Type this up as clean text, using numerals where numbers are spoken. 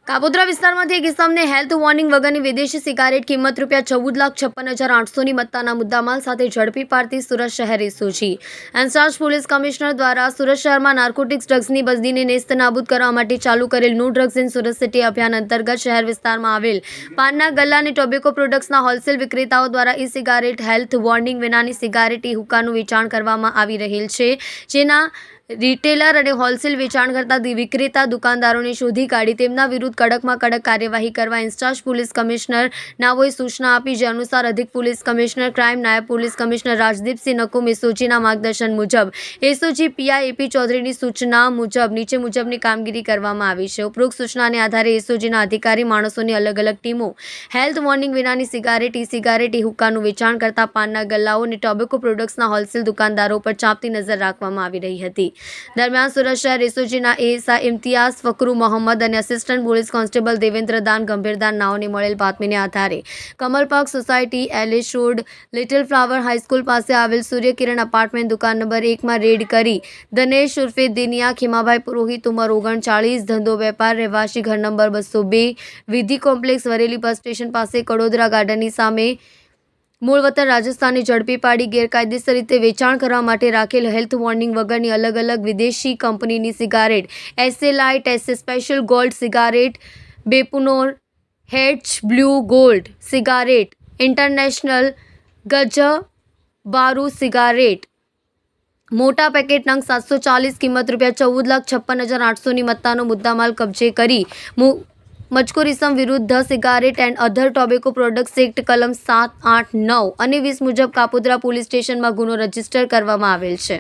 કાપોદ્રા વિસ્તારમાંથી એક ઇસમને health warning વગરની વિદેશી સિગારેટ કિંમત ₹14,56,800ની મત્તાના મુદ્દામાલ સાથે ઝડપી પાડતી સુરત શહેર એસઓજી ઇન્ચાર્જ પોલીસ કમિશનર દ્વારા સુરત શહેરમાં નાર્કોટિક્સ ડ્રગ્સની બસ્તીને નેસ્તનાબૂદ કરવા માટે ચાલુ કરેલ no drugs in Surat city અભિયાન અંતર્ગત શહેર વિસ્તારમાં આવેલ પાનના ગલ્લા અને ટોબેકો પ્રોડક્ટ્સના હોલસેલ વિક્રેતાઓ દ્વારા ઈ સિગારેટ હેલ્થ વોર્નિંગ વિનાની સિગારેટ હુક્કાનું વેચાણ કરવામાં આવી રહેલ છે, જેના રિટેલર અને હોલસેલ વેચાણ કરતા વિક્રેતા દુકાનદારોને શોધી કાઢી તેમના વિરુદ્ધ કડકમાં કડક કાર્યવાહી કરવા ઇન્ચાર્જ પોલીસ કમિશનર નાઓએ સૂચના આપી, જે અનુસાર અધિક પોલીસ કમિશનર ક્રાઇમ નાયબ પોલીસ કમિશનર રાજદીપસિંહ નકુમ એસઓજીના માર્ગદર્શન મુજબ એસઓજી પીઆઈ એપી ચૌધરીની સૂચના મુજબ નીચે મુજબની કામગીરી કરવામાં આવી છે। ઉપરોક્ત સૂચનાને આધારે એસઓજીના અધિકારી માણસોની અલગ અલગ ટીમો હેલ્થ વોર્નિંગ વિનાની સિગારેટ ઈ હુક્કાનું વેચાણ કરતા પાનના ગલ્લાઓ અને ટોબેકો પ્રોડક્ટ્સના હોલસેલ દુકાનદારો પર ચાંપતી નજર રાખવામાં આવી રહી હતી। દરમિયાન સુરત શહેર એસઓજીના એએસઆઈ ઇમ્તિયાઝ ફકરુ મોહમ્મદ અને અસિસ્ટન્ટ પોલીસ કોન્સ્ટેબલ દેવેન્દ્ર દાન ગંભીરદાન નાઓને મળેલ બાતમીને આધારે Kamal park society Ellis road little flower high school પાસે આવેલ સૂર્યકિરણ અપાર્ટમેન્ટ દુકાન નંબર 1માં રેડ કરી દનેશ ઉર્ફે દિનિયા ખીમાભાઈ પુરોહિત ઉંમર 39 ધંધો વેપાર રહેવાસી ઘર નંબર 202 વિધિ કોમ્પ્લેક્સ વરેલી બસ સ્ટેશન પાસે કડોદરા ગાર્ડનની સામે મૂળ વતન રાજસ્થાનને ઝડપી પાડી ગેરકાયદેસર રીતે વેચાણ કરવા માટે રાખેલ હેલ્થ વોર્નિંગ વગરની અલગ અલગ વિદેશી કંપનીની cigarette Esse light, Esse special gold cigarette, બેપુનોર Hedges blue gold cigarette, international ગજબારુ સિગારેટ મોટા પેકેટ નંગ 740 કિંમત ₹14,56,800ની મત્તાનો મુદ્દામાલ કબજે કરી મજકૂર ઇસમ વિરુદ્ધ the cigarette and other tobacco products act કલમ 7, 8, 9 અને 20 મુજબ કાપોદ્રા પોલીસ સ્ટેશનમાં ગુનો રજીસ્ટર કરવામાં આવેલ છે।